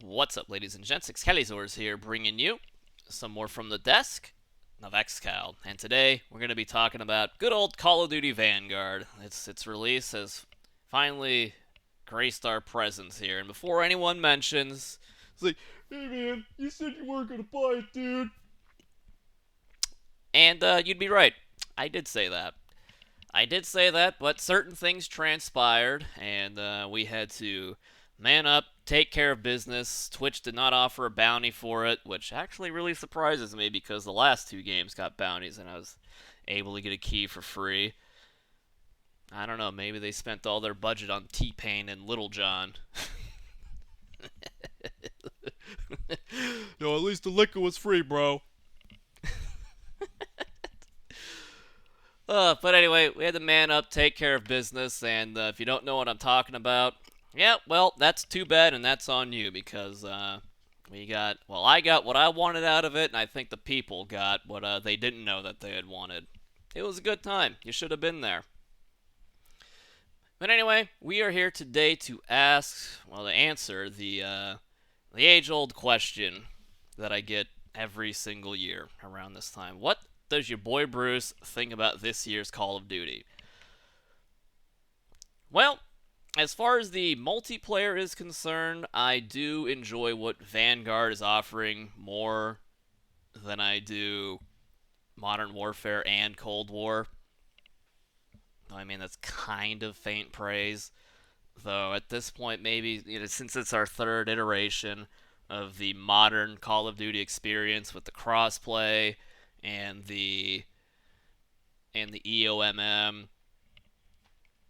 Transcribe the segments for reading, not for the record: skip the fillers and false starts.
What's up, ladies and gents? xcalizorz here, bringing you some more from the desk of xcal. And today we're going to be talking about good old Call of Duty Vanguard. Its release has finally graced our presence here. And before anyone mentions, it's like, hey man, you said you weren't going to buy it, dude. And you'd be right. I did say that. But certain things transpired, and we had to man up, take care of business. Twitch did not offer a bounty for it, which actually really surprises me because the last two games got bounties and I was able to get a key for free. I don't know, maybe they spent all their budget on T-Pain and Little John. No, at least the liquor was free, bro. But anyway, we had to man up, take care of business, and if you don't know what I'm talking about, yeah, well, that's too bad, and that's on you, because I got what I wanted out of it, and I think the people got what they didn't know that they had wanted. It was a good time. You should have been there. But anyway, we are here today to answer the age-old question that I get every single year around this time. What does your boy Bruce think about this year's Call of Duty? Well, as far as the multiplayer is concerned, I do enjoy what Vanguard is offering more than I do Modern Warfare and Cold War. I mean, that's kind of faint praise. Though, at this point, maybe, since it's our third iteration of the modern Call of Duty experience with the crossplay and the EOMM.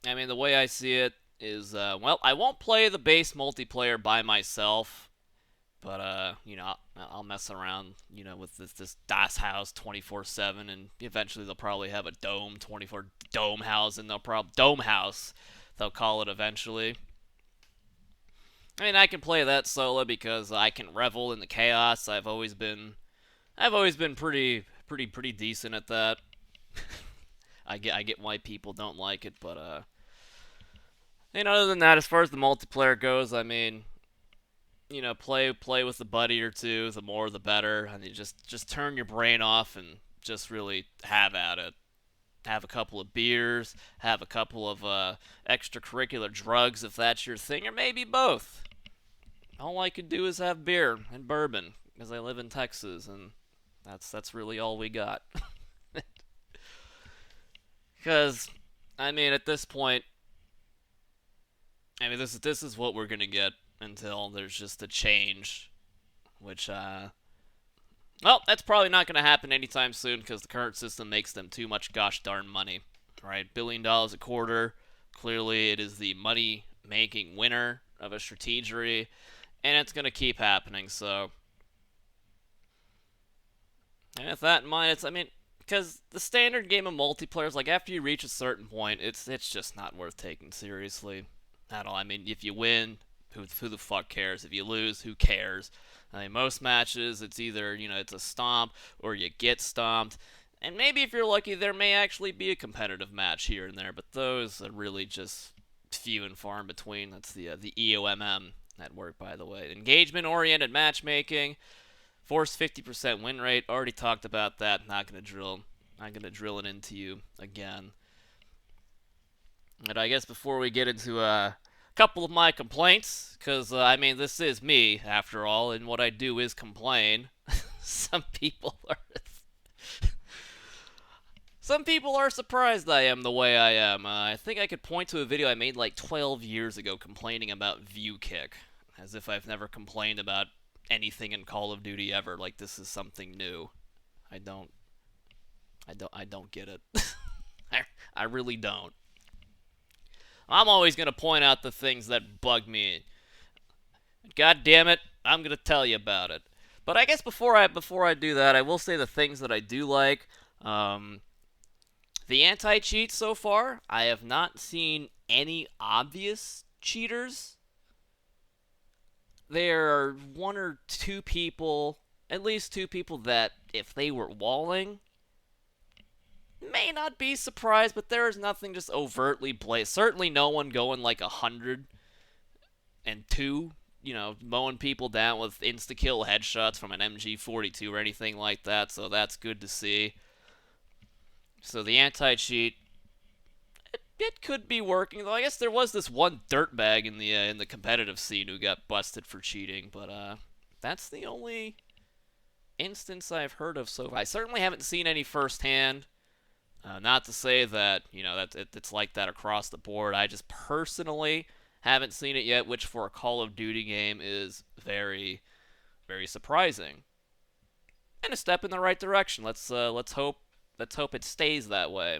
I mean, the way I see it is, I won't play the base multiplayer by myself, but, I'll mess around, with this DOS house 24/7, and eventually they'll probably have a Dome 24 Dome house, and Dome house, they'll call it eventually. I mean, I can play that solo because I can revel in the chaos. I've always been pretty decent at that. I get why people don't like it, but other than that, as far as the multiplayer goes, I mean, play with a buddy or two. The more, the better. And you just turn your brain off and just really have at it. Have a couple of beers, have a couple of extracurricular drugs if that's your thing, or maybe both. All I could do is have beer and bourbon because I live in Texas, and that's really all we got. Because, I mean, at this point, I mean, this is what we're gonna get until there's just a change, which, that's probably not gonna happen anytime soon because the current system makes them too much gosh darn money, right? $1 billion a quarter. Clearly, it is the money-making winner of a strategery, and it's gonna keep happening. So, and with that in mind, because the standard game of multiplayer is like after you reach a certain point, it's just not worth taking seriously at all. I mean, if you win, who the fuck cares? If you lose, who cares? I mean, most matches, it's either, it's a stomp or you get stomped. And maybe if you're lucky, there may actually be a competitive match here and there, but those are really just few and far in between. That's the EOMM network, by the way. Engagement-oriented matchmaking. Force 50% win rate. Already talked about that. Not gonna drill it into you again. And I guess before we get into a couple of my complaints, because this is me after all, and what I do is complain. Some people are surprised I am the way I am. I think I could point to a video I made like 12 years ago complaining about view kick, as if I've never complained about anything in Call of Duty ever, like this is something new. I don't get it. I really don't. I'm always going to point out the things that bug me. God damn it, I'm going to tell you about it. But I guess before I do that, I will say the things that I do like. The anti-cheat so far, I have not seen any obvious cheaters. There are one or two people, at least two people, that if they were walling, may not be surprised, but there is nothing just overtly blatant. Certainly no one going like 102 mowing people down with insta-kill headshots from an MG42 or anything like that, so that's good to see. So the anti-cheat, it could be working, though I guess there was this one dirtbag in the competitive scene who got busted for cheating, but that's the only instance I've heard of so far. I certainly haven't seen any firsthand. Not to say that it's like that across the board. I just personally haven't seen it yet, which for a Call of Duty game is very, very surprising and a step in the right direction. Let's hope it stays that way.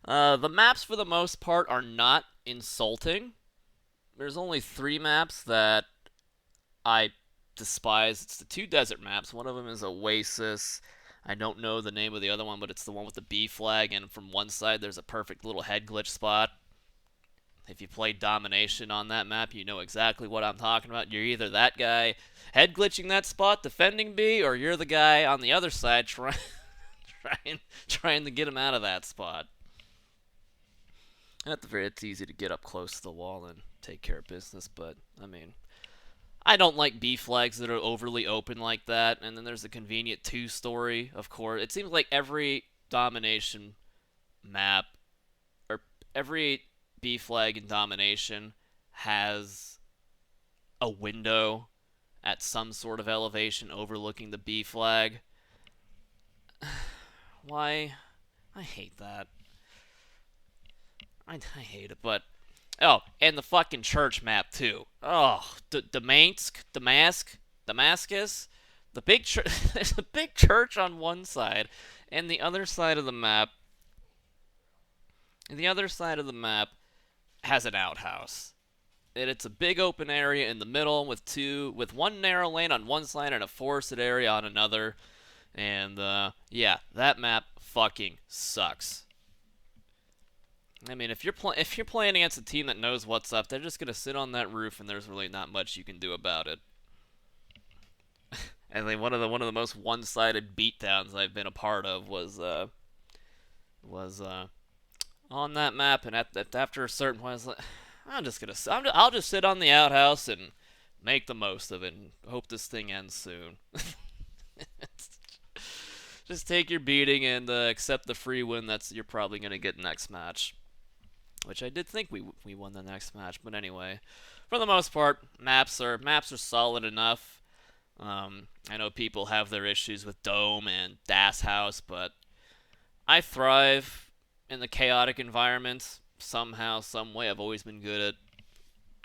The maps for the most part are not insulting. There's only 3 maps that I despise. It's the 2 desert maps. One of them is Oasis. I don't know the name of the other one, but it's the one with the B flag, and from one side there's a perfect little head glitch spot. If you played Domination on that map, you know exactly what I'm talking about. You're either that guy head glitching that spot, defending B, or you're the guy on the other side trying to get him out of that spot. At the very, it's easy to get up close to the wall and take care of business, but I mean, I don't like B flags that are overly open like that. And then there's the convenient 2 story, of course. It seems like every Domination map, or every B flag in Domination, has a window at some sort of elevation overlooking the B flag. Why? I hate that. I hate it, but... Oh, and the fucking church map, too. Oh, Damascus? The big church... There's a big church on one side, and the other side of the map... And the other side of the map has an outhouse. And it's a big open area in the middle with one narrow lane on one side and a forested area on another. And, yeah, that map fucking sucks. I mean, if you're playing against a team that knows what's up, they're just gonna sit on that roof, and there's really not much you can do about it. I think one of the most one-sided beatdowns I've been a part of was on that map, and after a certain point, I was like, I'll just sit on the outhouse and make the most of it, and hope this thing ends soon. Just take your beating and accept the free win you're probably gonna get next match. Which I did think we won the next match, but anyway, for the most part, maps are solid enough. I know people have their issues with Dome and Das House, but I thrive in the chaotic environment somehow, some way. I've always been good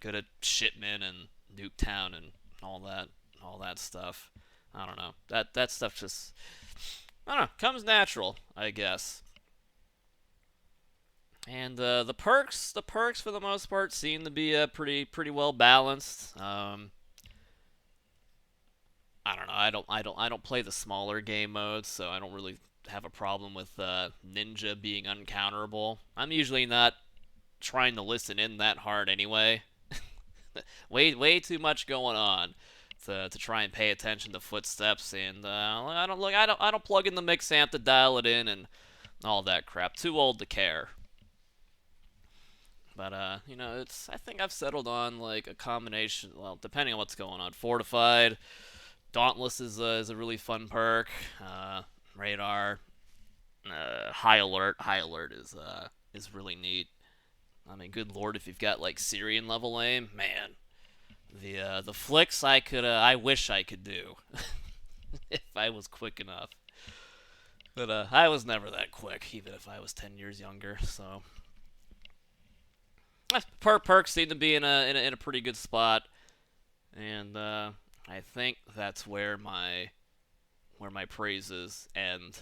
at Shipman and Nuketown and all that stuff. I don't know. That stuff just, I don't know, comes natural, I guess. And the perks for the most part seem to be pretty well balanced. I don't know. I don't play the smaller game modes, so I don't really have a problem with Ninja being uncounterable. I'm usually not trying to listen in that hard anyway. way too much going on to try and pay attention to footsteps, and I don't plug in the mix amp to dial it in and all that crap. Too old to care. But, I think I've settled on, like, a combination, well, depending on what's going on. Fortified, Dauntless is a really fun perk, Radar, High Alert. High Alert is really neat. I mean, good lord, if you've got, like, Syrian level aim, man. The flicks I wish I could do. If I was quick enough. But, I was never that quick, even if I was 10 years younger, so... Perks seem to be in a pretty good spot, and I think that's where my praises end,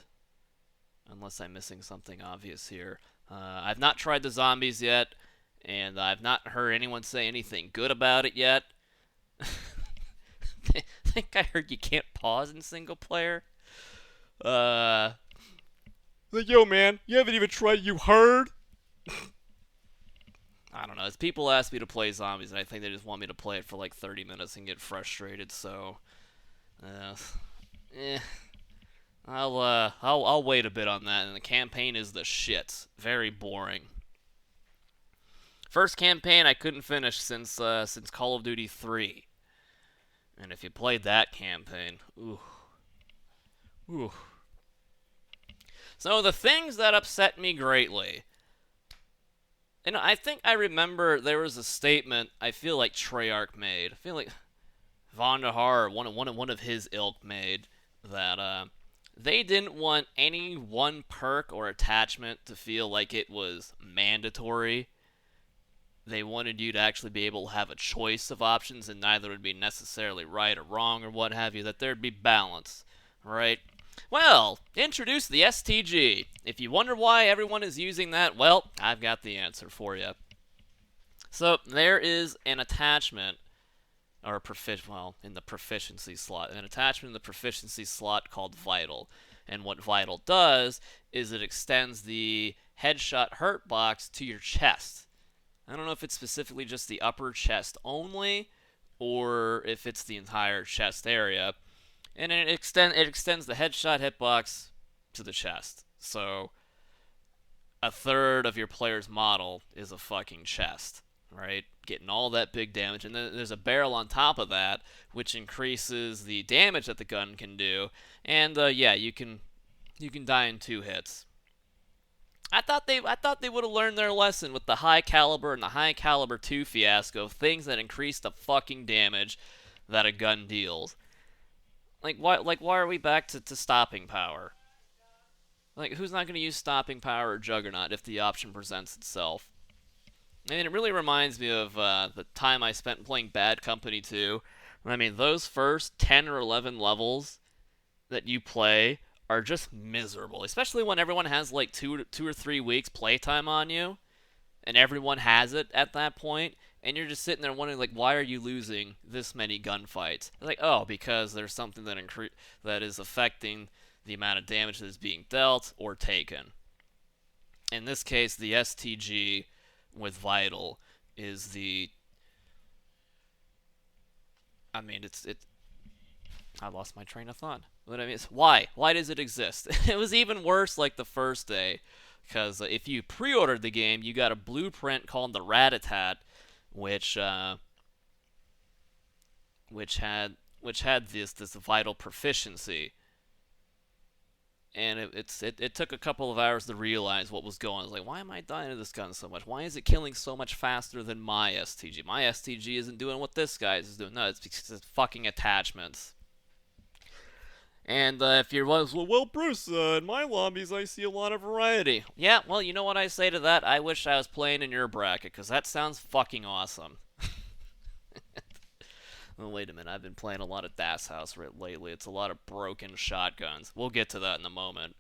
unless I'm missing something obvious here. I've not tried the zombies yet, and I've not heard anyone say anything good about it yet. I think I heard you can't pause in single player. Like, yo, man, you haven't even tried. You heard? I don't know. As people ask me to play zombies, and I think they just want me to play it for like 30 minutes and get frustrated. So, I'll wait a bit on that. And the campaign is the shit. Very boring. First campaign I couldn't finish since Call of Duty 3. And if you played that campaign, ooh, ooh. So the things that upset me greatly. And I think I remember there was a statement I feel like Treyarch made. I feel like Vanguard, one of his ilk made, that they didn't want any one perk or attachment to feel like it was mandatory. They wanted you to actually be able to have a choice of options, and neither would be necessarily right or wrong or what have you, that there'd be balance, right? Well, introduce the STG. If you wonder why everyone is using that, well, I've got the answer for you. So, there is an attachment, or in the proficiency slot, an attachment in the proficiency slot called Vital. And what Vital does is it extends the headshot hurt box to your chest. I don't know if it's specifically just the upper chest only, or if it's the entire chest area. And it extends the headshot hitbox to the chest. So a third of your player's model is a fucking chest, right? Getting all that big damage, and then there's a barrel on top of that, which increases the damage that the gun can do. And yeah, you can die in 2 hits. I thought they would have learned their lesson with the high caliber and the high caliber 2 fiasco of things that increase the fucking damage that a gun deals. Why are we back to stopping power? Like, who's not going to use stopping power or juggernaut if the option presents itself? I mean, it really reminds me of the time I spent playing Bad Company 2. I mean, those first 10 or 11 levels that you play are just miserable, especially when everyone has like 2 or 3 weeks playtime on you, and everyone has it at that point, and you're just sitting there wondering, like, why are you losing this many gunfights? Like, oh, because there's something that is affecting the amount of damage that is being dealt or taken. In this case, the STG with Vital is the... I mean, I lost my train of thought. But I mean, why? Why does it exist? It was even worse like the first day, because if you pre-ordered the game, you got a blueprint called the Rat-a-tat, which had this Vital proficiency, and it took a couple of hours to realize what was going on. I was like, why am I dying to this gun so much? Why is it killing so much faster than my STG? My STG isn't doing what this guy's is doing. No, it's because it's fucking attachments. And if you're well, Bruce, in my lobbies I see a lot of variety. Yeah, well, you know what I say to that? I wish I was playing in your bracket, because that sounds fucking awesome. Oh, wait a minute, I've been playing a lot of Das House lately. It's a lot of broken shotguns. We'll get to that in a moment.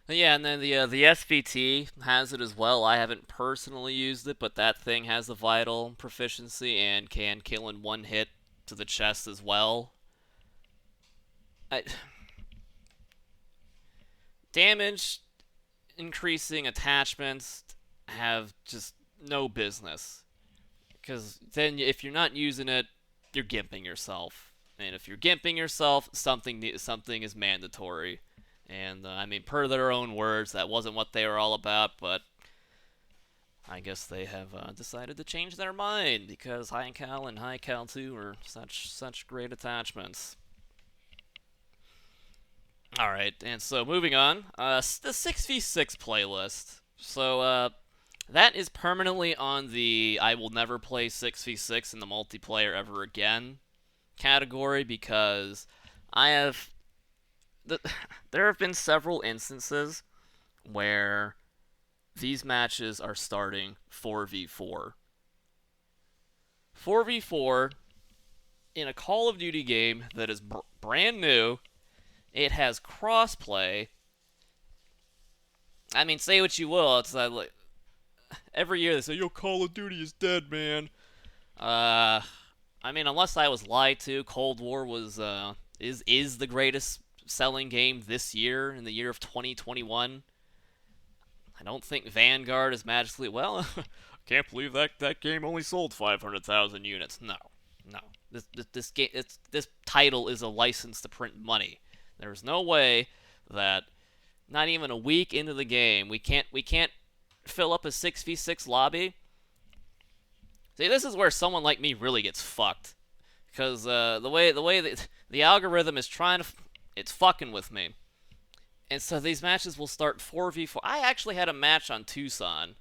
Yeah, and then the SVT has it as well. I haven't personally used it, but that thing has the Vital proficiency and can kill in 1 hit to the chest as well. Damage increasing attachments have just no business, because then if you're not using it, you're gimping yourself, and if you're gimping yourself, something is mandatory. And I mean, per their own words, that wasn't what they were all about, but I guess they have decided to change their mind, because High Cal and High Cal 2 are such great attachments. Alright, and so moving on, the 6v6 playlist. So, that is permanently on the I will never play 6v6 in the multiplayer ever again category, because there have been several instances where these matches are starting 4v4. 4v4 in a Call of Duty game that is brand new. It has crossplay. I mean, say what you will, it's like every year they say, "Yo, Call of Duty is dead, man." I mean, unless I was lied to, Cold War is the greatest selling game this year, in the year of 2021. I don't think Vanguard is magically, well, can't believe that game only sold 500,000 units. No. This title is a license to print money. There's no way that not even a week into the game, we can't fill up a 6v6 lobby. See, this is where someone like me really gets fucked, because the way the algorithm is trying to, it's fucking with me. And so these matches will start 4v4. I actually had a match on Tucson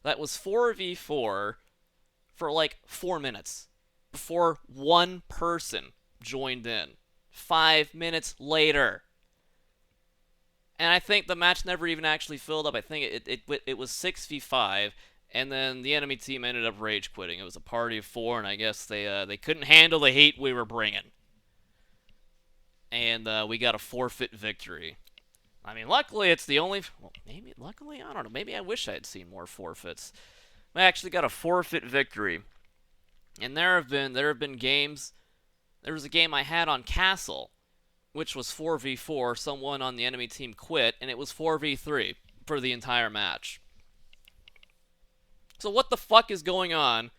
that was 4v4 for like 4 minutes before one person joined in. 5 minutes later. And I think the match never even actually filled up. I think it was 6v5, and then the enemy team ended up rage quitting. It was a party of 4, and I guess they couldn't handle the heat we were bringing. And we got a forfeit victory. I mean, luckily it's the only. Well, maybe luckily I don't know. Maybe I wish I had seen more forfeits. I actually got a forfeit victory, and there have been games. There was a game I had on Castle, which was 4v4. Someone on the enemy team quit, and it was 4v3 for the entire match. So what the fuck is going on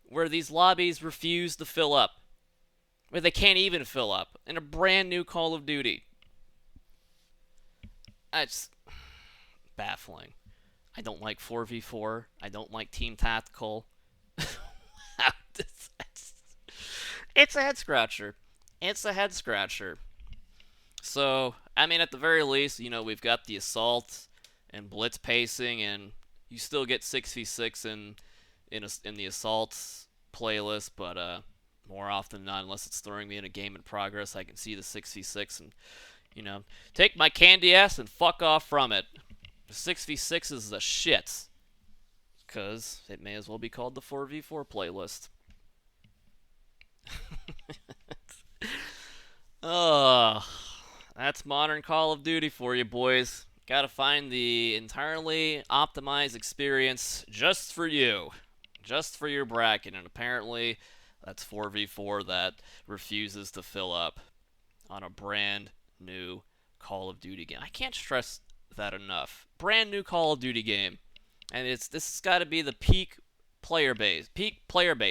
where these lobbies refuse to fill up? Where they can't even fill up in a brand new Call of Duty? It's baffling. I don't like 4v4. I don't like Team Tactical. It's a head scratcher. It's a head scratcher. So, I mean, at the very least, you know, we've got the assault and blitz pacing, and you still get 6v6 in the assaults playlist, but more often than not, unless it's throwing me in a game in progress, I can see the 6v6 and, you know, take my candy ass and fuck off from it. The 6v6 is the shit, because it may as well be called the 4v4 playlist. Oh, that's modern Call of Duty for you, boys. Gotta find the entirely optimized experience just for you. Just for your bracket, and apparently that's 4v4 that refuses to fill up on a brand new Call of Duty game. I can't stress that enough. Brand new Call of Duty game. And this has got to be the peak player base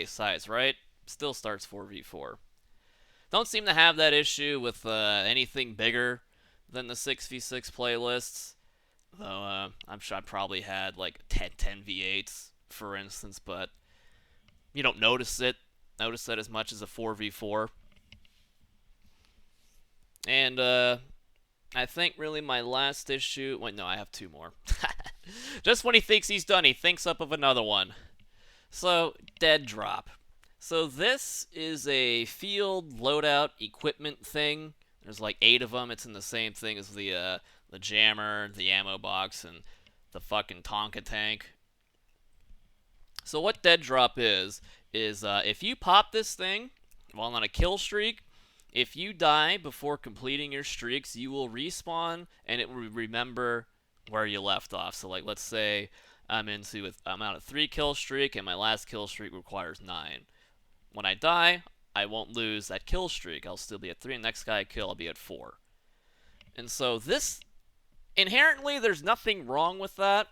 size, right? Still starts 4v4. Don't seem to have that issue with anything bigger than the 6v6 playlists. Though I'm sure I probably had like 10 v8s, for instance, but you don't notice that as much as a 4v4. And I think really my last issue... Wait, no, I have 2 more. Just when he thinks he's done, he thinks up of another one. So, dead drop. So this is a field loadout equipment thing. There's like 8 of them. It's in the same thing as the jammer, the ammo box, and the fucking Tonka tank. So what dead drop is if you pop this thing while on a kill streak, if you die before completing your streaks, you will respawn and it will remember where you left off. So like, let's say I'm on a 3 kill streak and my last kill streak requires 9. When I die, I won't lose that kill streak. I'll still be at 3, and next guy I kill, I'll be at 4. And so this, inherently, there's nothing wrong with that.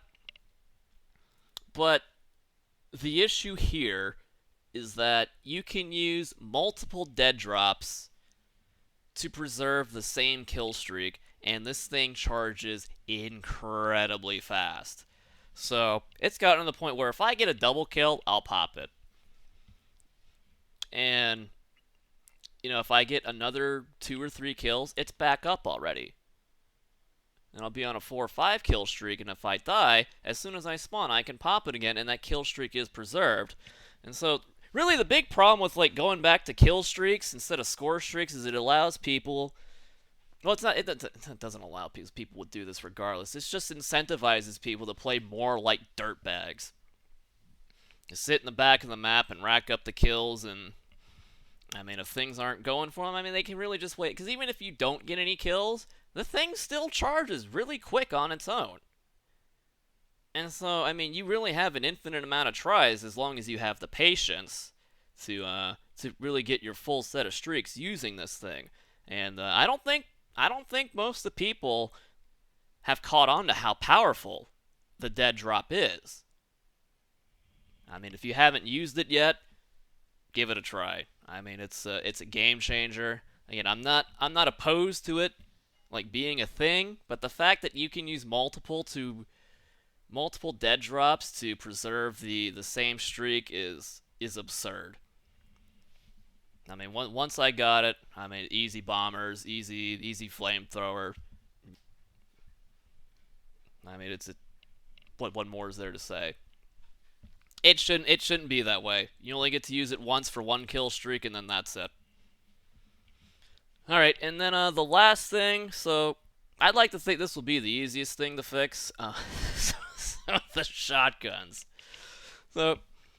But the issue here is that you can use multiple dead drops to preserve the same kill streak, and this thing charges incredibly fast. So it's gotten to the point where if I get a double kill, I'll pop it. And, you know, if I get another 2 or 3 kills, it's back up already. And I'll be on a 4 or 5 kill streak, and if I die, as soon as I spawn, I can pop it again, and that kill streak is preserved. And so, really the big problem with, like, going back to kill streaks instead of score streaks is it allows people... Well, it doesn't allow people. People would do this regardless. It just incentivizes people to play more like dirtbags. You sit in the back of the map and rack up the kills, and... I mean, if things aren't going for them, I mean, they can really just wait. Because even if you don't get any kills, the thing still charges really quick on its own. And so, I mean, you really have an infinite amount of tries as long as you have the patience to really get your full set of streaks using this thing. And I don't think most of the people have caught on to how powerful the dead drop is. I mean, if you haven't used it yet, give it a try. I mean, it's a game changer. Again, I'm not opposed to it like being a thing, but the fact that you can use multiple to multiple dead drops to preserve the same streak is absurd. I mean, once I got it, I mean, easy bombers, easy flamethrower. I mean, what more is there to say? It shouldn't be that way. You only get to use it once for one kill streak, and then that's it. All right, and then the last thing. So I'd like to think this will be the easiest thing to fix. The shotguns. So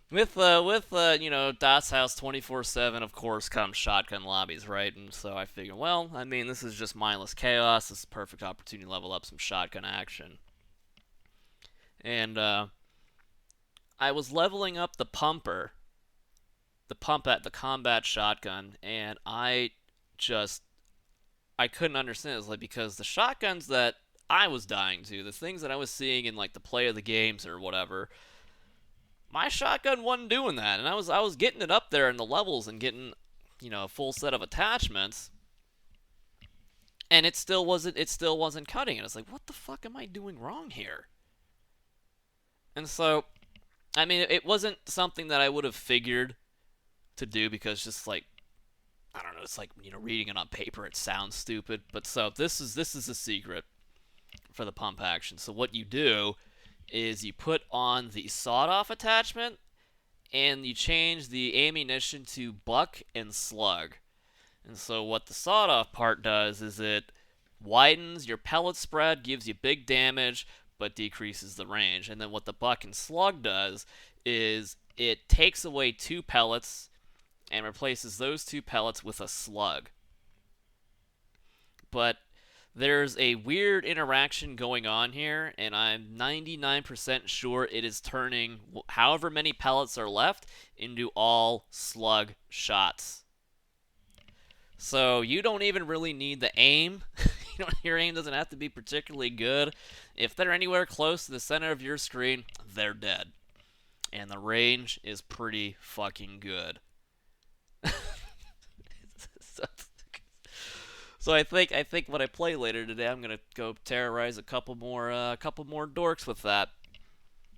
with Das House 24/7, of course, comes shotgun lobbies, right? And so I figured, well, I mean, this is just mindless chaos. This is a perfect opportunity to level up some shotgun action. And I was leveling up the pumper, the combat shotgun, and I couldn't understand it. It's like, because the shotguns that I was dying to, the things that I was seeing in like the play of the games or whatever, my shotgun wasn't doing that, and I was getting it up there in the levels and getting, a full set of attachments, and it still wasn't cutting it. It's like, what the fuck am I doing wrong here? And so, I mean, it wasn't something that I would have figured to do, because just like, I don't know, it's like, reading it on paper, it sounds stupid. But so this is a secret for the pump action. So what you do is you put on the sawed-off attachment, and you change the ammunition to buck and slug. And so what the sawed-off part does is it widens your pellet spread, gives you big damage, but decreases the range. And then what the buck and slug does is it takes away 2 pellets and replaces those 2 pellets with a slug. But there's a weird interaction going on here, and I'm 99% sure it is turning however many pellets are left into all slug shots. So you don't even really need the aim. Your aim doesn't have to be particularly good. If they're anywhere close to the center of your screen, they're dead. And the range is pretty fucking good. So I think when I play later today, I'm gonna go terrorize a couple more dorks with that,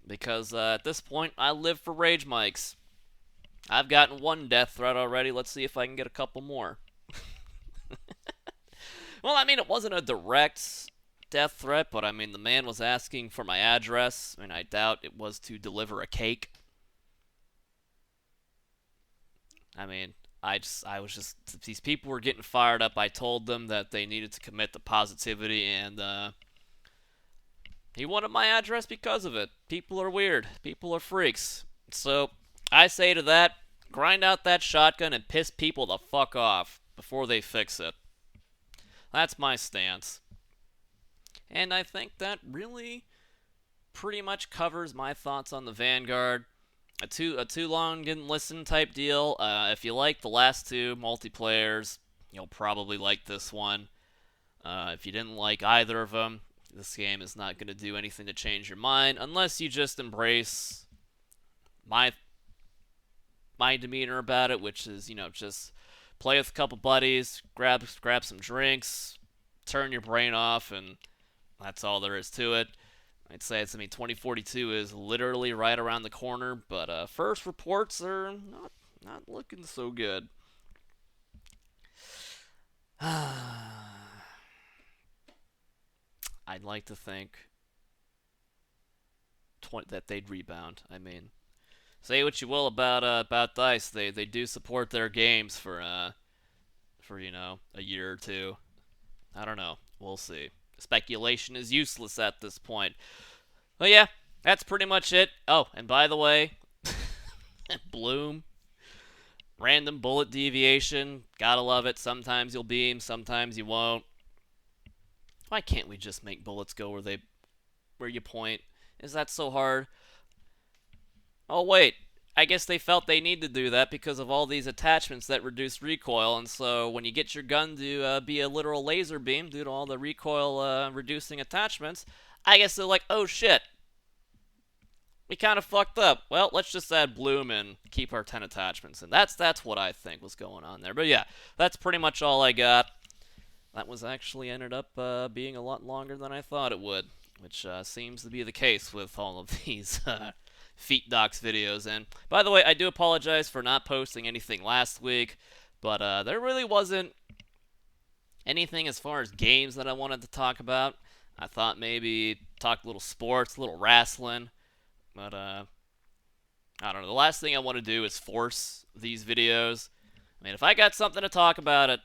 because at this point I live for rage mics. I've gotten 1 death threat already. Let's see if I can get a couple more. Well, I mean, it wasn't a direct death threat, but I mean, the man was asking for my address, and I doubt it was to deliver a cake. I mean, these people were getting fired up. I told them that they needed to commit to positivity, and he wanted my address because of it. People are weird. People are freaks. So I say to that, grind out that shotgun and piss people the fuck off before they fix it. That's my stance. And I think that really pretty much covers my thoughts on the Vanguard. A too long didn't listen type deal. If you like the last 2 multiplayers, you'll probably like this one. If you didn't like either of them, this game is not going to do anything to change your mind, unless you just embrace my demeanor about it, which is, just play with a couple buddies, grab some drinks, turn your brain off, and that's all there is to it. I'd say 2042 is literally right around the corner, but first reports are not looking so good. I'd like to think that they'd rebound. I mean, say what you will about DICE, they do support their games for a year or 2. I don't know. We'll see. Speculation is useless at this point. But yeah, that's pretty much it. Oh, and by the way, Bloom, random bullet deviation, gotta love it. Sometimes you'll beam, sometimes you won't. Why can't we just make bullets go where you point? Is that so hard? Oh wait, I guess they felt they need to do that because of all these attachments that reduce recoil, and so when you get your gun to be a literal laser beam due to all the recoil reducing attachments, I guess they're like, oh shit, we kind of fucked up. Well, let's just add Bloom and keep our 10 attachments, and that's what I think was going on there. But yeah, that's pretty much all I got. That was actually ended up being a lot longer than I thought it would. which seems to be the case with all of these feet docs videos. And by the way, I do apologize for not posting anything last week, but there really wasn't anything as far as games that I wanted to talk about. I thought maybe talk a little sports, a little wrestling, but I don't know. The last thing I want to do is force these videos. I mean, if I got something to talk about,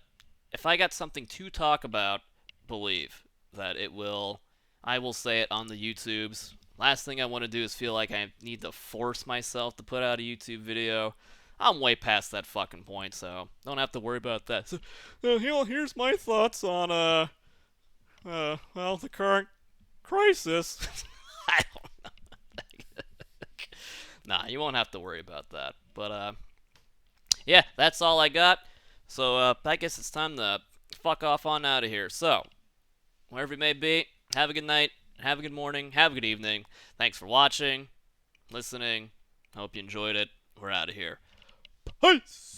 if I got something to talk about, believe that it will. I will say it on the YouTubes. Last thing I want to do is feel like I need to force myself to put out a YouTube video. I'm way past that fucking point, so don't have to worry about that. So, here's my thoughts on well, the current crisis. I don't know. Nah, you won't have to worry about that. But yeah, that's all I got. So I guess it's time to fuck off on out of here. So wherever you may be, have a good night, have a good morning, have a good evening. Thanks for watching, listening. Hope you enjoyed it. We're out of here. Peace!